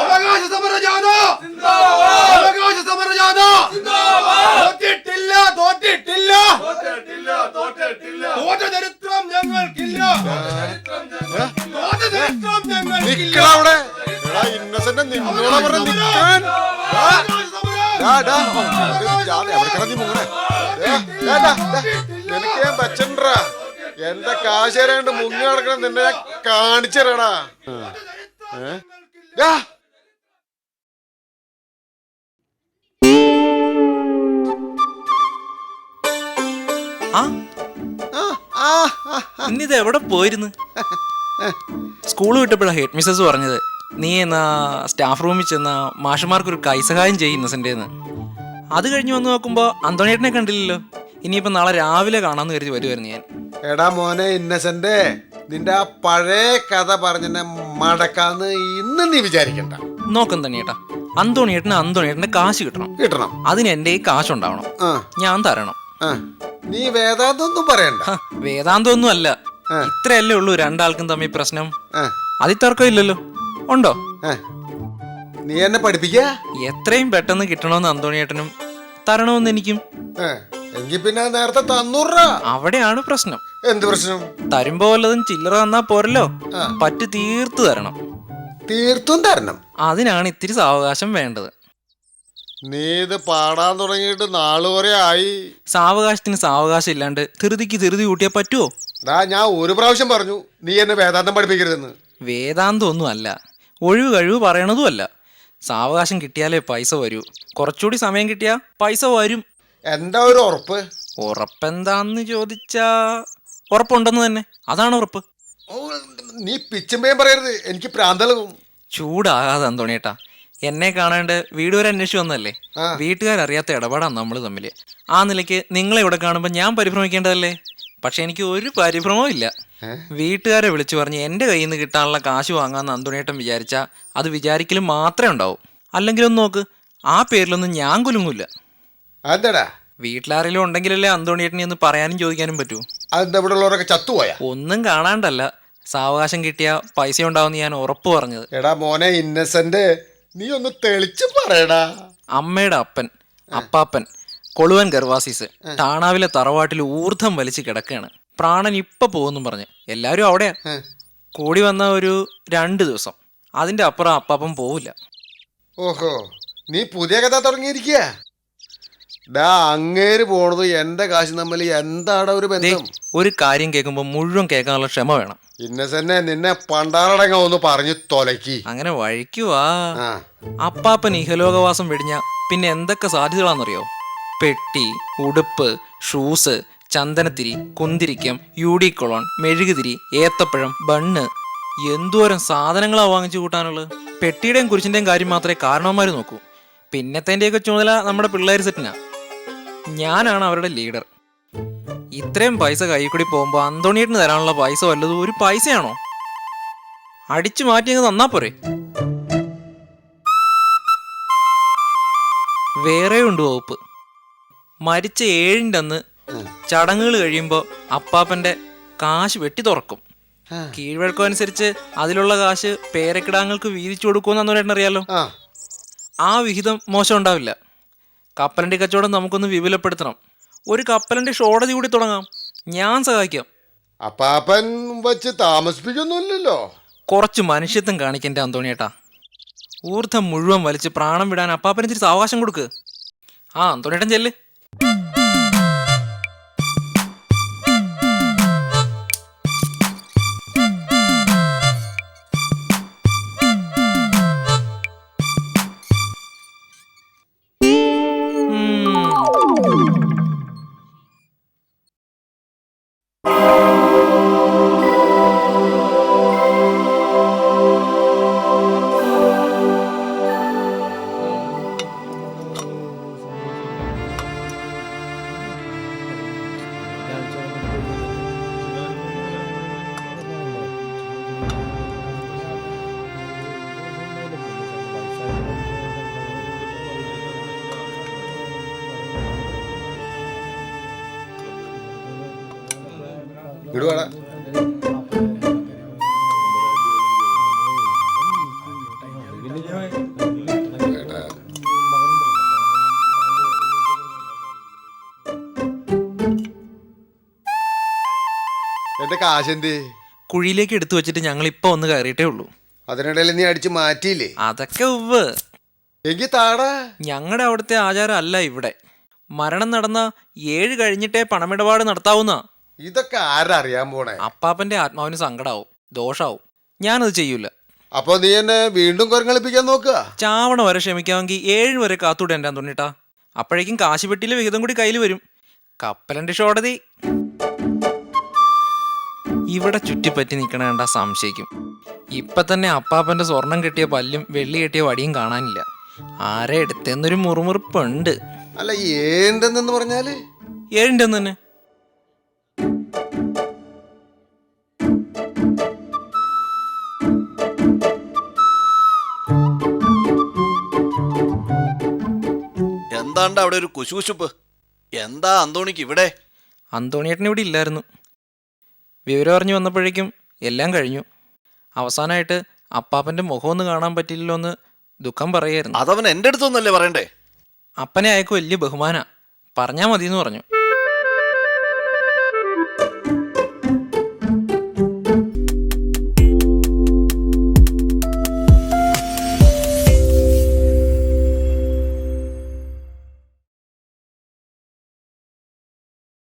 അവകാശ സമരജാഥ തോറ്റിട്ടില്ല തോറ്റ ചരിത്രം ഞങ്ങൾക്കില്ല. നിനക്ക് ഞാൻ പറ്റണ്ടാ. എന്റെ കാശേരാണ്ട് മുങ്ങി നടക്കണം നിന്നെ ഞാൻ കാണിച്ചറാടാ. ഇന്നിത് എവിടെ പോയിരുന്നു? സ്കൂൾ വിട്ടപ്പോഴാ ഹെഡ് മിസ്സസ് പറഞ്ഞത് നീ എന്നാ സ്റ്റാഫ് റൂമിൽ ചെന്ന മാഷന്മാർക്കൊരു കൈസഹായം ചെയ്യും ഇന്നസെന്റേന്ന്. അത് കഴിഞ്ഞ് വന്ന് നോക്കുമ്പോ അന്തോണിയേട്ടനെ കണ്ടില്ലല്ലോ. ഇനിയിപ്പോ നാളെ രാവിലെ കാണാന്ന് കരുതി വരുമായിരുന്നു ഞാൻ. എടാ മോനെ ഇന്നസെന്റ്, നിന്റെ ആ പഴയ കഥ പറഞ്ഞെന്നെ മടക്കാന്ന് ഇന്ന് നീ വിചാരിക്കണ്ട. നോക്കം തന്നെയേട്ടാ, അന്തോണിയേട്ടന്റെ കാശ് കിട്ടണം. അതിന് എന്റെ ഈ കാശുണ്ടാവണം, ഞാൻ തരണം. നീ വേദാന്തമൊന്നും പറയണ്ട. വേദാന്തമൊന്നും അല്ല, ഇത്രയല്ലേ ഉള്ളൂ രണ്ടാൾക്കും തമ്മിൽ പ്രശ്നം. അതിൽ തർക്കം ഇല്ലല്ലോ, ഉണ്ടോ? നീ എന്നെ പഠിപ്പിക്ക. എത്രയും പെട്ടെന്ന് കിട്ടണമെന്ന് അന്തോണിയേട്ടനും തരണമെന്ന് എനിക്കും. എങ്കിൽ പിന്നെ നേരത്തെ തന്നൂറാ. അവിടെയാണ് പ്രശ്നം. എന്ത് പ്രശ്നം? തരുമ്പോ വല്ലതും ചില്ലറ തന്നാ പോരല്ലോ, പറ്റ് തീർത്തു തരണം. തീർത്തും തരണം. അതിനാണ് ഇത്തിരി സാവകാശം വേണ്ടത്. നീ ഇത് പാടാൻ തുടങ്ങിയിട്ട് നാള് കുറെ ആയി. സാവകാശത്തിന് സാവകാശം ഇല്ലാണ്ട് ധൃതിക്ക് ധൃതി കൂട്ടിയാ പറ്റുമോ? ഞാൻ ഒരു പ്രാവശ്യം പറഞ്ഞു നീ എന്നെ വേദാന്തം പഠിപ്പിക്കരുതെന്ന്. വേദാന്തം ഒന്നും അല്ല, ഒഴിവ് കഴിവ് പറയണതും അല്ല. സാവകാശം കിട്ടിയാലേ പൈസ വരൂ. കുറച്ചുകൂടി സമയം കിട്ടിയാ പൈസ വരും. എന്താ ഒരു ഉറപ്പ്? ഉറപ്പെന്താന്ന് ചോദിച്ചാ ഉറപ്പുണ്ടെന്ന് തന്നെ, അതാണ് ഉറപ്പ്. നീ പിച്ചുമ്പേം പറയരുത്, എനിക്ക് പ്രാന്തളവും. ചൂടാകാതെ അന്തോണിയേട്ടാ, എന്നെ കാണാണ്ട് വീട് വരെ അന്വേഷിച്ചു വന്നല്ലേ. വീട്ടുകാരറിയാത്ത ഇടപാടാണ് നമ്മൾ തമ്മില്. ആ നിലയ്ക്ക് നിങ്ങളെ ഇവിടെ കാണുമ്പോൾ ഞാൻ പരിഭ്രമിക്കേണ്ടതല്ലേ? പക്ഷെ എനിക്ക് ഒരു പരിഭ്രമവും ഇല്ല. വീട്ടുകാരെ വിളിച്ചു പറഞ്ഞ് എൻ്റെ കയ്യിൽ നിന്ന് കിട്ടാനുള്ള കാശ് വാങ്ങാന്ന് അന്തോണിയേട്ടൻ വിചാരിച്ചാൽ അത് വിചാരിക്കലും മാത്രമേ ഉണ്ടാവും. അല്ലെങ്കിലൊന്നും നോക്ക്, ആ പേരിലൊന്നും ഞാൻ കുലുങ്ങൂല്ല. അതെടാ, വീട്ടിലാരെങ്കിലും ഉണ്ടെങ്കിലല്ലേ അന്തോണിയേട്ടനെ ഒന്ന് പറയാനും ചോദിക്കാനും പറ്റൂ. ചത്തുപോയാ ഒന്നും കാണാണ്ടല്ല, സാവകാശം കിട്ടിയ പൈസ ഉണ്ടാവുമെന്ന് ഞാൻ ഉറപ്പ് പറഞ്ഞത്. എടാ മോനെ ഇന്നസെന്റ്, നീ ഒന്ന് തെളിച്ചു പറയടാ. അമ്മയുടെ അപ്പൻ അപ്പാപ്പൻ കൊളുവൻ ഗർവാസീസ് ടാണാവിലെ തറവാട്ടിൽ ഊർദ്ധം വലിച്ച് കിടക്കുകയാണ്. പ്രാണൻ ഇപ്പൊ പോകുന്നു പറഞ്ഞ് എല്ലാരും അവിടെയാ. കൂടി വന്ന ഒരു 2 ദിവസം, അതിന്റെ അപ്പുറം അപ്പാപ്പൻ പോവില്ല. ഓഹോ, നീ പുതിയ കഥ തുടങ്ങിയിരിക്കുക. അങ്ങേര് പോണത് എന്റെ കാശ് തമ്മിൽ എന്താണ് ഒരു ബന്ധം? ഒരു കാര്യം കേൾക്കുമ്പോ മുഴുവൻ കേൾക്കാനുള്ള ക്ഷമ വേണം. ഇന്നസെന്നെ, നിന്നെ പണ്ടാറടങ്ങ ഒന്ന് പറഞ്ഞു തൊലക്കി. അങ്ങനെ വഴിക്കുവാ. അപ്പാപ്പൻ ഇഹലോകവാസം വെടിഞ്ഞ പിന്നെ എന്തൊക്കെ സാധ്യതകളാണെന്നറിയോ? പെട്ടി, ഉടുപ്പ്, ഷൂസ്, ചന്ദനത്തിരി, കുന്തിരിക്കം, യൂഡിക്കൊളോൺ, മെഴുകുതിരി, ഏത്തപ്പഴം, ബണ്ണ്, എന്തോരം സാധനങ്ങളാ വാങ്ങിച്ചു കൂട്ടാനുള്ളത്. പെട്ടിയുടെയും കുരിശിന്റെയും കാര്യം മാത്രമേ കാരണവന്മാര് നോക്കൂ. പിന്നത്തേന്റെയൊക്കെ ചുമതല നമ്മുടെ പിള്ളേർ സെറ്റിനാ. ഞാനാണ് അവരുടെ ലീഡർ. ഇത്രയും പൈസ കൈ കൂടി പോകുമ്പോ അന്തോണിയേട്ടന് തരാനുള്ള പൈസ വല്ലതും ഒരു പൈസയാണോ? അടിച്ചു മാറ്റി അങ്ങ് തന്നാ പോരെ. വേറെയുണ്ട് വകുപ്പ്. മരിച്ച 7-ന്റെ അന്ന് ചടങ്ങുകൾ കഴിയുമ്പോൾ അപ്പാപ്പന്റെ കാശ് വെട്ടി തുറക്കും. കീഴ്വഴക്കം അനുസരിച്ച് അതിലുള്ള കാശ് പേരക്കിടാങ്ങൾക്ക് വീതിച്ചു കൊടുക്കുമെന്ന് അന്തോണിയേട്ടൻ അറിയാലോ. ആ വിഹിതം മോശം ഉണ്ടാവില്ല. കപ്പലണ്ടി കച്ചവടം നമുക്കൊന്ന് വിപുലപ്പെടുത്തണം. ഒരു കപ്പലണ്ടി ഷോടതി കൂടി തുടങ്ങാം, ഞാൻ സഹായിക്കാം. അപ്പാപ്പൻ വച്ച് താമസിപ്പിക്കൊന്നുമില്ലല്ലോ. കുറച്ച് മനുഷ്യത്വം കാണിക്കണ്ട അന്തോണിയേട്ടാ. ഊർദ്ധം മുഴുവൻ വലിച്ച് പ്രാണം വിടാൻ അപ്പാപ്പന് തിരിച്ച് അവകാശം കൊടുക്ക്. അന്തോണിയേട്ടൻ ചെല്ല്. ഇടുവാടാ. കാശെന്ത്? കുഴിയിലേക്ക് എടുത്തു വെച്ചിട്ട് ഞങ്ങൾ ഇപ്പൊ ഒന്ന് കയറിയിട്ടേ ഉള്ളൂ. അതിനിടയിൽ നീ അടിച്ച് മാറ്റിയില്ലേ? അതൊക്കെ ഉവ്വ്. എങ്കിൽ താടാ. ഞങ്ങളുടെ അവിടുത്തെ ആചാരം അല്ല ഇവിടെ. മരണം നടന്ന 7 കഴിഞ്ഞിട്ടേ പണമിടപാട് നടത്താവുന്ന. ഇതൊക്കെ ആരറിയാൻ പോണേ? അപ്പാപ്പന്റെ ആത്മാവിന് സങ്കടാവും, ദോഷാവും. ഞാനത് ചെയ്യൂല. അപ്പൊ നീ എന്നെ വീണ്ടും കുരങ്ങളിപ്പിക്കാൻ നോക്കുക? ചാവണ വരെ ക്ഷമിക്കാമെങ്കിൽ 7 വരെ കാത്തൂടേണ്ടാൻ തോന്നിട്ടാ. അപ്പോഴേക്കും കാശുപെട്ടിയിലെ വിഹിതം കൂടി കയ്യിൽ വരും. കപ്പലണ്ടി ഷോടതി. ഇവിടെ ചുറ്റിപ്പറ്റി നിൽക്കണേണ്ട സംശയിക്കും. ഇപ്പൊ തന്നെ അപ്പാപ്പന്റെ സ്വർണം കെട്ടിയ പല്ലും വെള്ളി കെട്ടിയ വടിയും കാണാനില്ല. ആരെ എടുത്തെന്നൊരു മുറുമുറുപ്പുണ്ട്. അല്ല, എന്തെന്ന് പറഞ്ഞാല് 7 തന്നെ. എന്താണ്ട് അവിടെ ഒരു കുശുകുശുപ്പ്? എന്താ അന്തോണിക്ക് ഇവിടെ? അന്തോണിയേട്ടൻ ഇവിടെ ഇല്ലായിരുന്നു. വിവരം അറിഞ്ഞു വന്നപ്പോഴേക്കും എല്ലാം കഴിഞ്ഞു. അവസാനമായിട്ട് അപ്പാപ്പന്റെ മുഖമൊന്ന് കാണാൻ പറ്റില്ലല്ലോ എന്ന് ദുഃഖം പറയായിരുന്നു. അതവൻ എൻ്റെ അടുത്തൊന്നല്ലേ പറയണ്ടേ? അപ്പനെ അയക്ക് വലിയ ബഹുമാന. പറഞ്ഞാൽ മതിയെന്ന് പറഞ്ഞു.